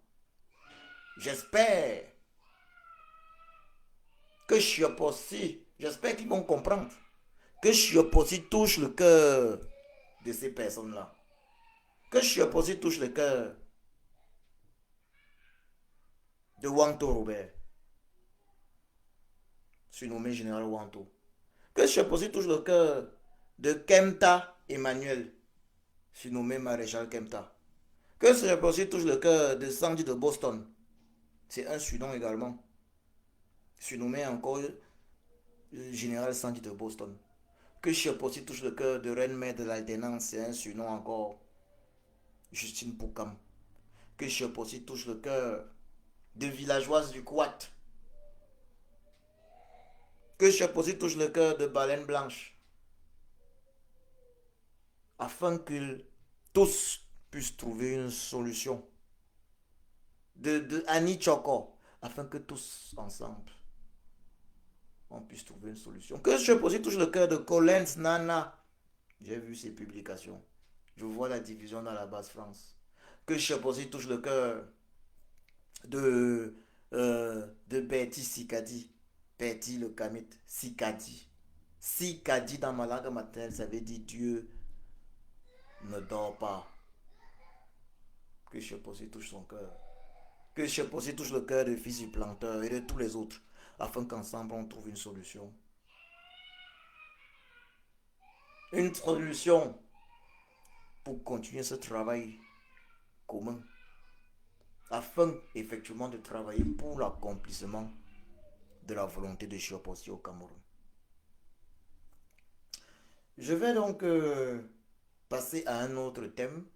J'espère que Chepossi, j'espère qu'ils vont comprendre que Chepossi touche le cœur de ces personnes-là. Que Chepossi touche le cœur de Wanto Robert, surnommé Général Wanto. Que Chepossi touche le cœur de Kemta Emmanuel, surnommé Maréchal Kemta. Que Chepossi touche le cœur de Sandy de Boston. C'est un surnom également. Surnommé encore Général Sandy de Boston. Que Chepossi touche le cœur de Reine-Mère de l'Alternance. C'est un surnom encore. Justine Poukam. Que Chepossi touche le cœur de villageoise du Kouat. Que Chepossi touche le cœur de Baleine Blanche. Afin que tous puissent trouver une solution. De Annie Choco. Afin que tous ensemble on puisse trouver une solution. Que Chepossi touche le cœur de Collins Nana. J'ai vu ses publications. Je vois la division dans la basse France. Que Chepossi touche le cœur de Betty Sikadi. Betty le Kamit Sikadi. Sikadi dans ma langue maternelle, ça veut dire Dieu ne dort pas. Que Chepossi touche son cœur. Que Chepossi touche le cœur de fils du planteur et de tous les autres, afin qu'ensemble on trouve une solution. Une solution pour continuer ce travail commun, afin effectivement de travailler pour l'accomplissement de la volonté de Chepossi au Cameroun. Je vais donc passer à un autre thème.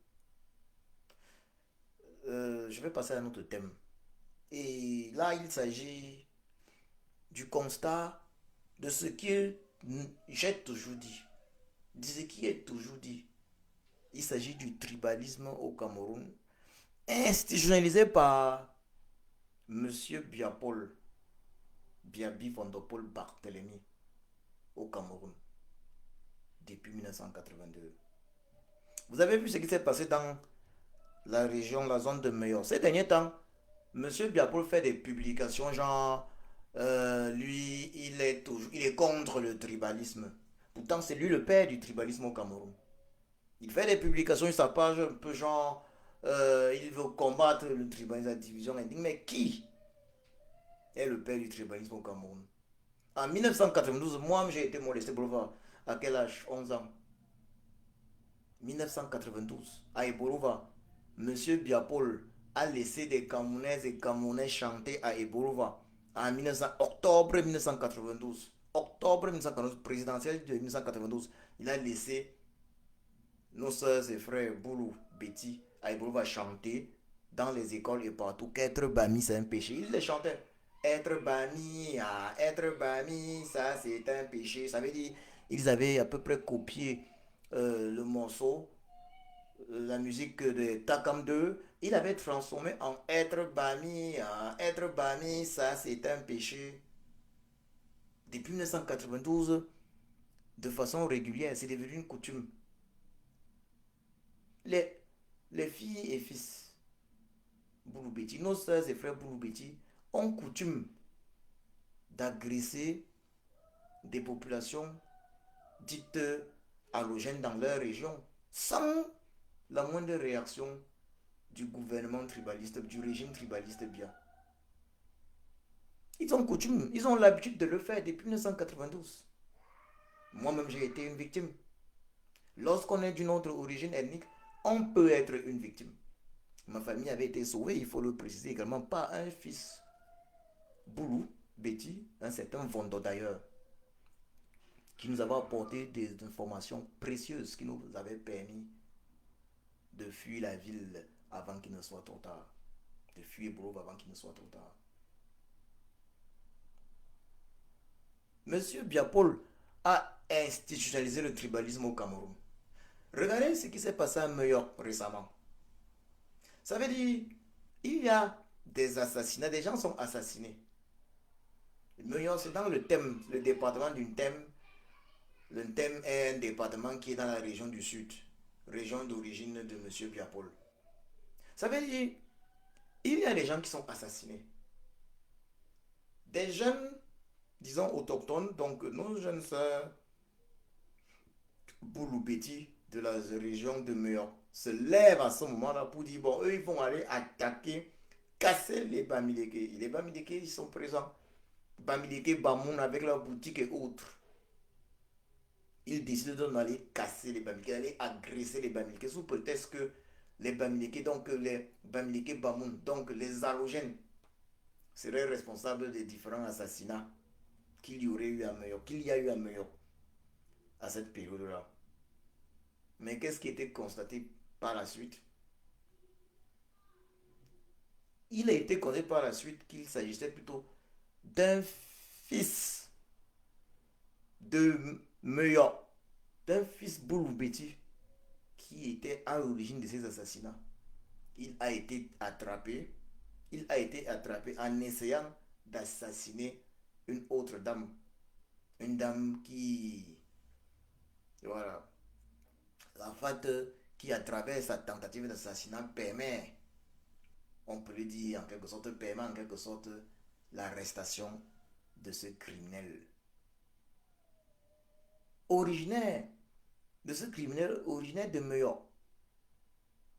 Je vais passer à un autre thème. Et là, il s'agit du constat de ce que j'ai toujours dit. De ce qui est toujours dit. Il s'agit du tribalisme au Cameroun, institutionnalisé par M. Biapol, Biabi Vondopol Barthélemy, au Cameroun, depuis 1982. Vous avez vu ce qui s'est passé dans la région, la zone de Meilleur. Ces derniers temps, M. Biapol fait des publications genre, lui, il est contre le tribalisme. Pourtant, c'est lui le père du tribalisme au Cameroun. Il fait des publications sur sa page un peu genre, il veut combattre le tribalisme, la division ethnique. Mais qui est le père du tribalisme au Cameroun? En 1992, moi j'ai été molesté, boulevard. À quel âge? 11 ans. 1992, à Eborova, Monsieur Biapol a laissé des Camerounaises et Camerounais chanter à Eborova en octobre 1992. Octobre 1992, présidentielle de 1992. Il a laissé nos soeurs et frères Boulou, Betty, à Eborova chanter dans les écoles et partout qu'être Bami c'est un péché. Il les chantait. Être Bami, être Bami, ça c'est un péché. Ça veut dire ils avaient à peu près copié le morceau, la musique de Takam 2, il avait transformé en être Bami, ça c'est un péché. Depuis 1992, de façon régulière, c'est devenu une coutume. Les, les filles et fils Bouloubeti, nos soeurs et frères Bouloubeti, ont coutume d'agresser des populations dites allogènes dans leur région sans la moindre réaction du gouvernement tribaliste, du régime tribaliste bien. Ils ont coutume, ils ont l'habitude de le faire depuis 1992. Moi-même, j'ai été une victime. Lorsqu'on est d'une autre origine ethnique, on peut être une victime. Ma famille avait été sauvée, il faut le préciser également, par un fils Boulou, Betty, un certain Vondo d'ailleurs. qui nous avait apporté des informations précieuses qui nous avaient permis de fuir la ville avant qu'il ne soit trop tard. De fuir Brove avant qu'il ne soit trop tard. Monsieur Biapol a institutionnalisé le tribalisme au Cameroun. Regardez ce qui s'est passé à Meurthe récemment. Ça veut dire, il y a des assassinats, des gens sont assassinés. Meurthe, c'est dans le thème, le département d'une thème. Le thème est un département qui est dans la région du sud, région d'origine de Monsieur Biapol. Ça veut dire, il y a des gens qui sont assassinés. Des jeunes, disons autochtones, donc nos jeunes sœurs Bouloubeti de la région de Meurthe se lèvent à ce moment-là pour dire, bon, eux, ils vont aller attaquer, casser les Bamileke. Les Bamileke, ils sont présents. Bamileke, Bamoun, avec leur boutique et autres. Ils décident d'aller casser les Bamileke, d'aller agresser les Bamileke, sous prétexte que les Bamileke, donc les Bamileke Bamoun, donc les halogènes, seraient responsables des différents assassinats qu'il y aurait eu à Meurthe, qu'il y a eu à Meurthe à cette période-là. Mais qu'est-ce qui était constaté par la suite? Il a été constaté par la suite qu'il s'agissait plutôt d'un fils de Meurthe, d'un fils Bouloubeti qui était à l'origine de ces assassinats. Il a été attrapé, en essayant d'assassiner une autre dame. Une dame qui, voilà, en fait, qui à travers sa tentative d'assassinat permet, on peut le dire en quelque sorte, permet en quelque sorte l'arrestation de ce criminel. Originaire de ce criminel, originaire de Meurthe.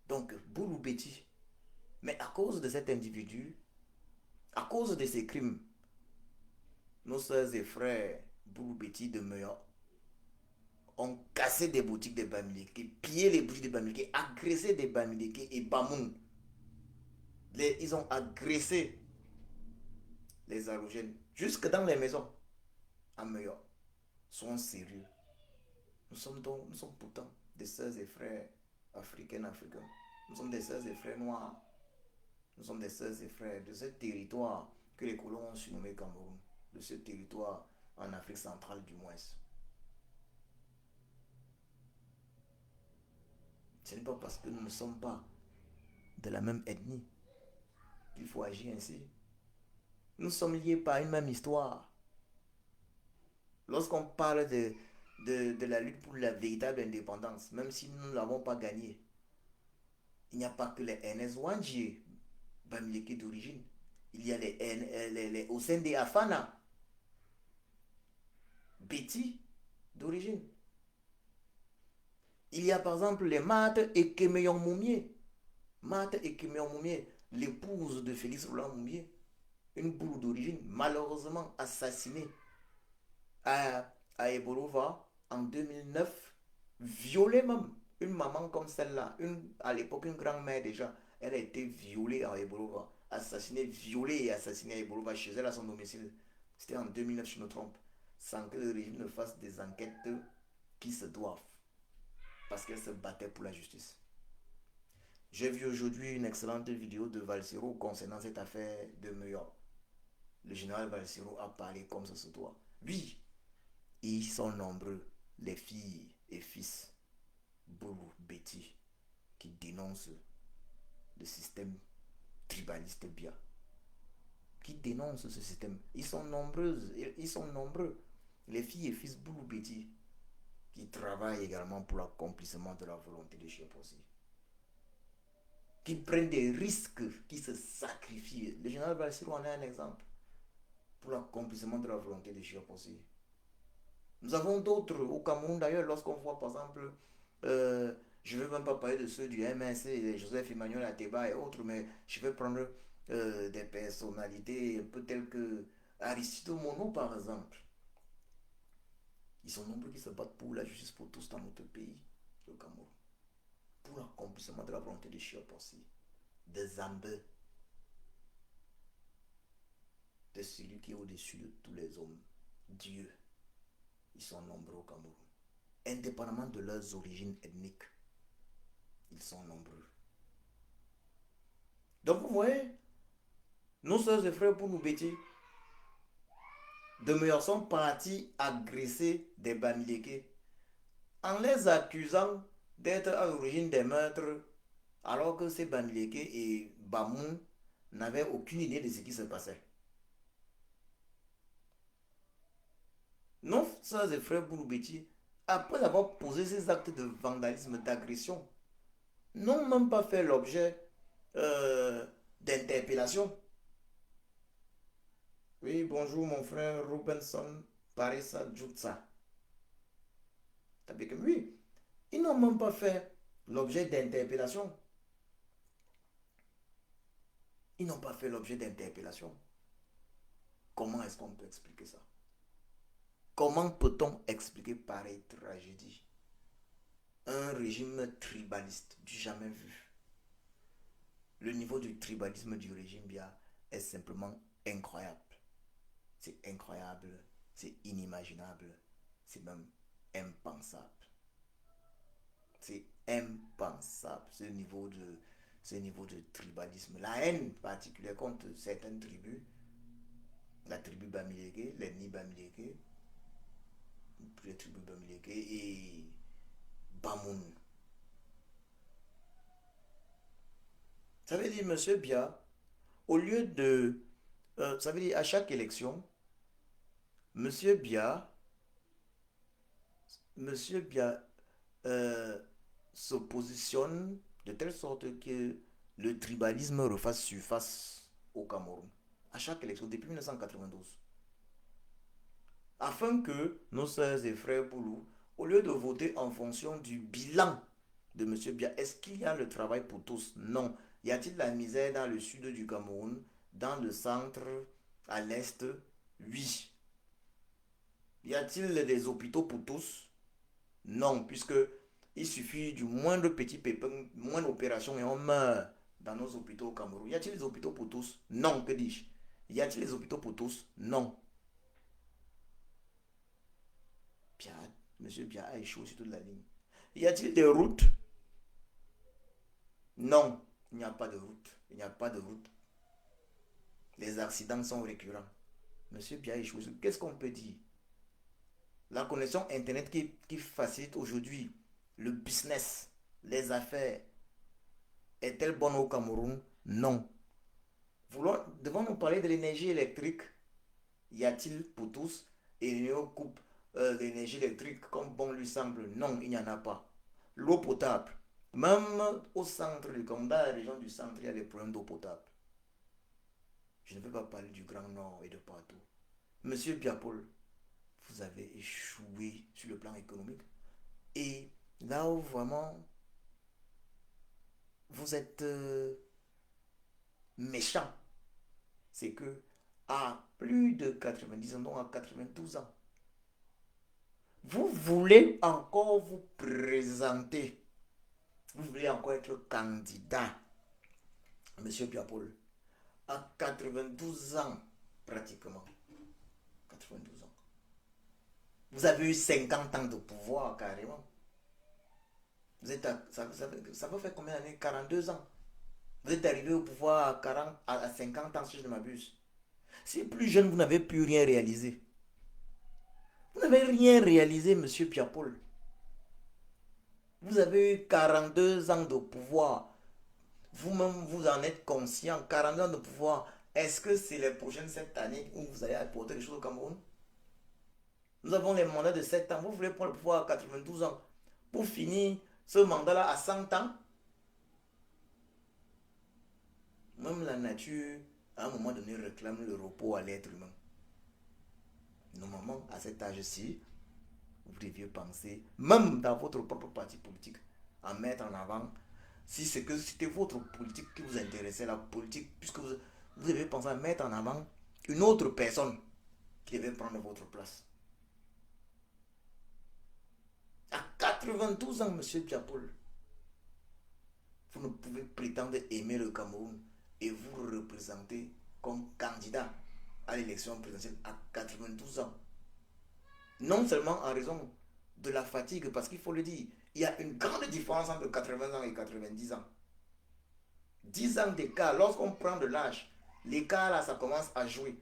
Donc, Bouloubeti. Mais à cause de cet individu, à cause de ses crimes, nos soeurs et frères Bouloubeti de Meurthe ont cassé des boutiques de Bamileke, pillé les boutiques de Bamileke, agressé des Bamileke et Bamoun. Ils ont agressé les halogènes, jusque dans les maisons, à Meurthe. Sont sérieux. Nous sommes pourtant des sœurs et frères africains. Nous sommes des sœurs et frères noirs. Nous sommes des sœurs et frères de ce territoire que les colons ont surnommé Cameroun, de ce territoire en Afrique centrale du moins. Ce n'est pas parce que nous ne sommes pas de la même ethnie qu'il faut agir ainsi. Nous sommes liés par une même histoire. Lorsqu'on parle de la lutte pour la véritable indépendance, même si nous ne l'avons pas gagnée, il n'y a pas que les NS Wandji, Bamileke d'origine. Il y a les au sein des Afana, Betty d'origine. Il y a par exemple les Mat et Kemeyon Moumier. Mat et Kemeyon Moumier, l'épouse de Félix Roland Moumier, une boule d'origine, malheureusement assassinée à Ebolova en 2009, violée même. Une maman comme celle-là, à l'époque une grand-mère déjà, elle a été violée à Ebolova, assassinée, violée et assassinée à Ebolova chez elle à son domicile. C'était en 2009, je me trompe. Sans que le régime ne fasse des enquêtes qui se doivent. Parce qu'elle se battait pour la justice. J'ai vu aujourd'hui une excellente vidéo de Valsero concernant cette affaire de Meurthe. Le général Valsero a parlé comme ça se doit. Oui, ils sont nombreux, les filles et fils Bouloubeti, qui dénoncent le système tribaliste bien. Qui dénoncent ce système. Ils sont nombreux. Les filles et fils Bouloubeti, qui travaillent également pour l'accomplissement de la volonté de Chiapossi. Qui prennent des risques, qui se sacrifient. Le général Valsero en est un exemple pour l'accomplissement de la volonté de Chiapossi. Nous avons d'autres au Cameroun d'ailleurs, lorsqu'on voit par exemple, je ne vais même pas parler de ceux du MNC, Joseph Emmanuel Ateba et autres, mais je vais prendre des personnalités un peu telles que Aristide Mono par exemple. Ils sont nombreux qui se battent pour la justice pour tous dans notre pays, le Cameroun. Pour l'accomplissement de la volonté de Chiapossi, de Zambé, de celui qui est au-dessus de tous les hommes, Dieu. Ils sont nombreux au Cameroun. Indépendamment de leurs origines ethniques, ils sont nombreux. Donc vous voyez, nos soeurs et frères pour nous bêter, demeurent sont partis agresser des Bamileke en les accusant d'être à l'origine des meurtres, alors que ces Bamileke et Bamoun n'avaient aucune idée de ce qui se passait. Nos soeurs et frères Bouloubeti, après avoir posé ces actes de vandalisme, d'agression, n'ont même pas fait l'objet d'interpellation. Oui, bonjour mon frère Robinson Parissa Djoutsa. Oui, ils n'ont même pas fait l'objet d'interpellation. Ils n'ont pas fait l'objet d'interpellation. Comment est-ce qu'on peut expliquer ça? Comment peut-on expliquer pareille tragédie? Un régime tribaliste du jamais vu. Le niveau du tribalisme du régime Biya est simplement incroyable. C'est incroyable, c'est inimaginable, c'est même impensable. C'est impensable ce niveau de tribalisme. La haine particulière contre certaines tribus, la tribu Bamileke, l'ethnie Bamileke, les tribus Bamileke et Bamoun. Ça veut dire, monsieur Biya, au lieu de... ça veut dire, à chaque élection, monsieur Biya, monsieur Biya euh, se positionne de telle sorte que le tribalisme refasse surface au Cameroun. À chaque élection, depuis 1992. Afin que nos sœurs et frères Boulou, au lieu de voter en fonction du bilan de M. Biya, est-ce qu'il y a le travail pour tous? Non. Y a-t-il la misère dans le sud du Cameroun, dans le centre, à l'est? Oui. Y a-t-il des hôpitaux pour tous? Non, puisque il suffit du moindre petit pépin, moindre opération et on meurt dans nos hôpitaux au Cameroun. Y a-t-il des hôpitaux pour tous? Non, que dis-je? Y a-t-il des hôpitaux pour tous? Non. Bien, monsieur Bia a échoué sur toute la ligne. Y a-t-il des routes? Non, il n'y a pas de route. Il n'y a pas de route. Les accidents sont récurrents. Monsieur Bia a échoué. Qu'est-ce qu'on peut dire? La connexion Internet qui facilite aujourd'hui le business, les affaires, est-elle bonne au Cameroun? Non. Devons-nous parler de l'énergie électrique? Y a-t-il pour tous? Et l'Union coupe l'énergie électrique comme bon lui semble? Non, il n'y en a pas. L'eau potable. Même au centre du Cameroun, dans la région du centre, il y a des problèmes d'eau potable. Je ne veux pas parler du Grand Nord et de partout. Monsieur Biapol, vous avez échoué sur le plan économique. Et là où vraiment vous êtes méchant, c'est que à plus de 90 ans, donc à 92 ans, vous voulez encore vous présenter. Vous voulez encore être candidat, monsieur Biapol, à 92 ans pratiquement. 92 ans. Vous avez eu 50 ans de pouvoir carrément. Vous êtes ça va faire combien d'années? 42 ans. Vous êtes arrivé au pouvoir à, 40, à 50 ans si je ne m'abuse. Si plus jeune, vous n'avez plus rien réalisé. Vous n'avez rien réalisé, monsieur Piapol. Vous avez eu 42 ans de pouvoir. Vous-même, vous en êtes conscient. 42 ans de pouvoir. Est-ce que c'est les prochaines 7 années où vous allez apporter les choses au Cameroun? Nous avons les mandats de 7 ans. Vous voulez prendre le pouvoir à 92 ans pour finir ce mandat-là à 100 ans? Même la nature, à un moment donné, réclame le repos à l'être humain. Normalement, à cet âge-ci, vous deviez penser, même dans votre propre parti politique, à mettre en avant, si c'est que c'était votre politique qui vous intéressait, la politique, puisque vous devez penser à mettre en avant une autre personne qui devait prendre votre place. À 92 ans, monsieur Diapol, vous ne pouvez prétendre aimer le Cameroun et vous représenter comme candidat à l'élection présidentielle à 92 ans. Non seulement en raison de la fatigue, parce qu'il faut le dire, il y a une grande différence entre 80 ans et 90 ans. 10 ans d'écart, lorsqu'on prend de l'âge, l'écart là, ça commence à jouer.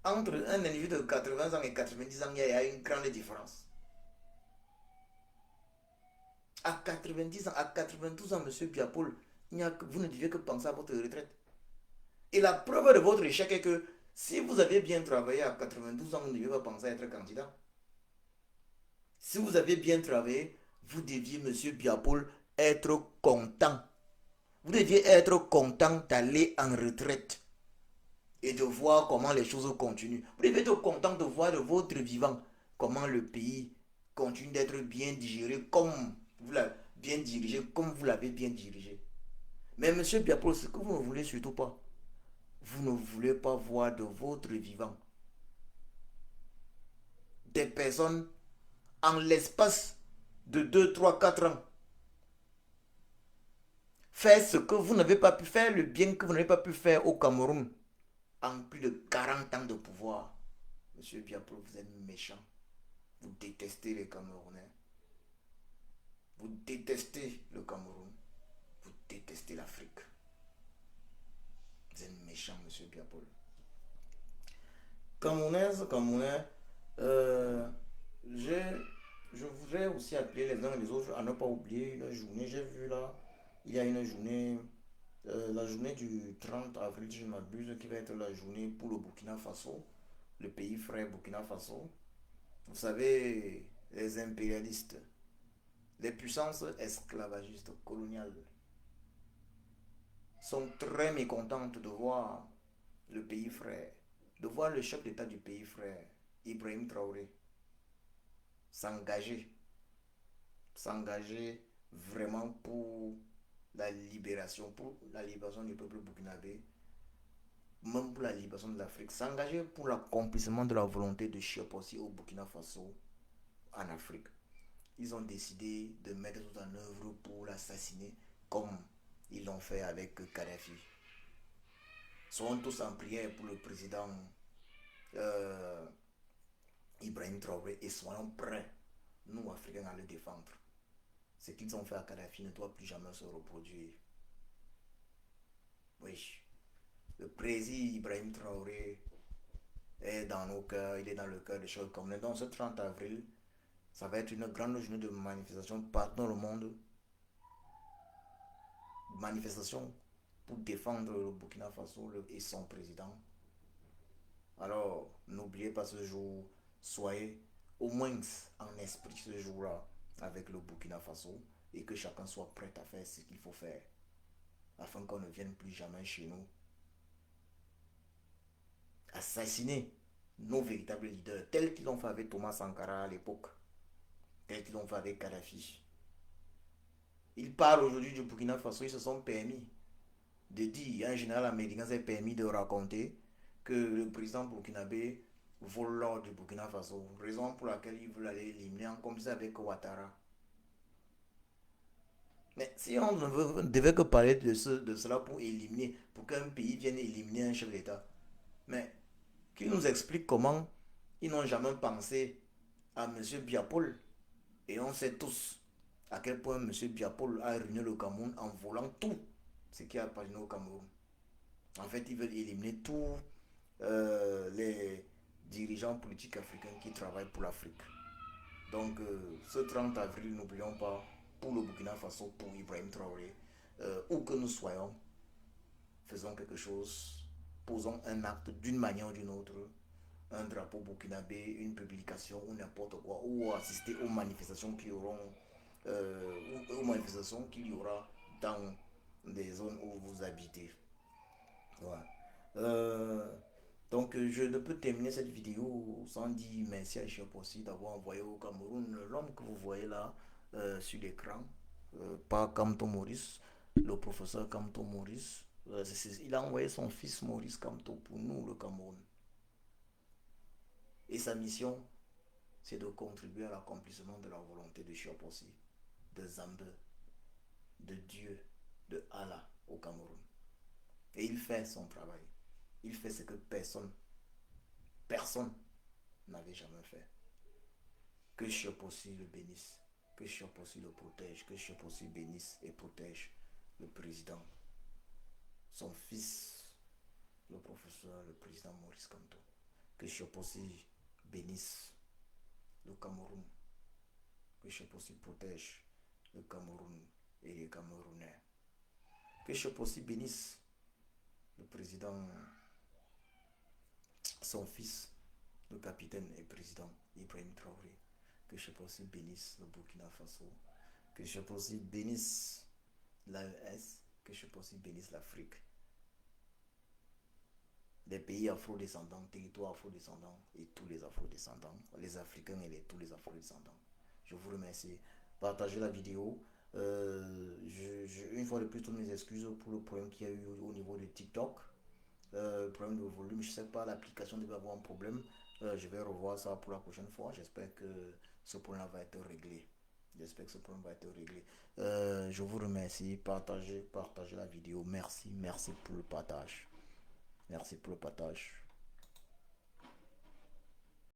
Entre un individu de 80 ans et 90 ans, il y a une grande différence. À 90 ans, à 92 ans, monsieur Biapoul, vous ne devez que penser à votre retraite. Et la preuve de votre échec est que si vous aviez bien travaillé à 92 ans, vous ne deviez pas penser à être candidat. Si vous aviez bien travaillé, vous deviez, monsieur Biapoul, être content. Vous deviez être content d'aller en retraite et de voir comment les choses continuent. Vous devez être content de voir de votre vivant comment le pays continue d'être bien digéré comme vous l'avez bien dirigé, comme vous l'avez bien dirigé. Mais monsieur Biapol, ce que vous ne voulez surtout pas, vous ne voulez pas voir de votre vivant des personnes en l'espace de 2, 3, 4 ans faire ce que vous n'avez pas pu faire, le bien que vous n'avez pas pu faire au Cameroun en plus de 40 ans de pouvoir. Monsieur Biapol, vous êtes méchant. Vous détestez les Camerounais. Vous détestez le Cameroun. Vous détestez l'Afrique. Vous êtes méchant, monsieur Biapol. Camerounaise, Camerounais, euh, j'ai- je voudrais aussi appeler les uns et les autres à ne pas oublier une journée. J'ai vu là, il y a une journée, la journée du 30 avril, si je ne m'abuse, qui va être la journée pour le Burkina Faso, le pays frère Burkina Faso. Vous savez, les impérialistes, les puissances esclavagistes coloniales sont très mécontentes de voir le pays frère, de voir le chef d'État du pays frère, Ibrahim Traoré, s'engager, s'engager vraiment pour la libération du peuple burkinabé, même pour la libération de l'Afrique, s'engager pour l'accomplissement de la volonté de Chiapossi au Burkina Faso, en Afrique. Ils ont décidé de mettre tout en œuvre pour l'assassiner, comme ils l'ont fait avec Kadhafi. Sont tous en prière pour le président euh, Ibrahim Traoré et soyons prêts, nous Africains, à le défendre. Ce qu'ils ont fait à Kadhafi ne doit plus jamais se reproduire. Oui, le président Ibrahim Traoré est dans nos cœurs, il est dans le cœur des choses comme donc ce 30 avril, ça va être une grande journée de manifestation partout dans le monde. Manifestation pour défendre le Burkina Faso et son président. Alors, n'oubliez pas ce jour, soyez au moins en esprit ce jour-là avec le Burkina Faso et que chacun soit prêt à faire ce qu'il faut faire afin qu'on ne vienne plus jamais chez nous assassiner nos véritables leaders tels qu'ils l'ont fait avec Thomas Sankara à l'époque, tels qu'ils l'ont fait avec Kadhafi. Ils parlent aujourd'hui du Burkina Faso, ils se sont permis de dire, un général américain s'est permis de raconter que le président burkinabé vole l'or du Burkina Faso, raison pour laquelle il veut aller éliminer comme ça avec Ouattara. Mais si on ne devait que parler de cela pour éliminer, pour qu'un pays vienne éliminer un chef d'État, mais qu'il nous explique comment ils n'ont jamais pensé à M. Biapol. Et on sait tous à quel point M. Biapol a ruiné le Cameroun en volant tout ce qui a appartenu au Cameroun. En fait, ils veulent éliminer tous les dirigeants politiques africains qui travaillent pour l'Afrique. Donc, ce 30 avril, n'oublions pas, pour le Burkina Faso, pour Ibrahim Traoré, où que nous soyons, faisons quelque chose, posons un acte d'une manière ou d'une autre, un drapeau burkinabé, une publication ou n'importe quoi, ou assister aux manifestations qui auront, aux manifestations qu'il y aura dans des zones où vous habitez. Voilà. Donc, je ne peux terminer cette vidéo sans dire merci à Chef aussi d'avoir envoyé au Cameroun l'homme que vous voyez là sur l'écran, pas Kamto Maurice, le professeur Kamto Maurice. Il a envoyé son fils Maurice Kamto pour nous, le Cameroun. Et sa mission, c'est de contribuer à l'accomplissement de la volonté de Chiapossi, de Zambé, de Dieu, de Allah au Cameroun. Et il fait son travail. Il fait ce que personne n'avait jamais fait. Que Chiop aussi le bénisse. Que Chiop aussi le protège. Que Chiop aussi bénisse et protège le président. Son fils, le professeur, le président Maurice Kamto. Que Chiop aussi bénisse le Cameroun. Que Chiop aussi protège le Cameroun et les Camerounais. Que Chiop aussi bénisse le président, son fils, le capitaine et président Ibrahim Traoré. Que Chiop aussi bénisse le Burkina Faso. Que Chiop aussi bénisse l'AES. Que Chiop aussi bénisse l'Afrique. Les pays afro-descendants, territoires afro-descendants et tous les afro-descendants, les Africains et tous les afro-descendants. Je vous remercie. Partagez la vidéo. Une fois de plus, toutes mes excuses pour le problème qu'il y a eu au niveau de TikTok. Problème de volume, je ne sais pas, l'application devait avoir un problème. Je vais revoir ça pour la prochaine fois. J'espère que ce problème va être réglé. J'espère que ce problème va être réglé. Je vous remercie. Partagez la vidéo. Merci pour le partage. Merci pour le partage.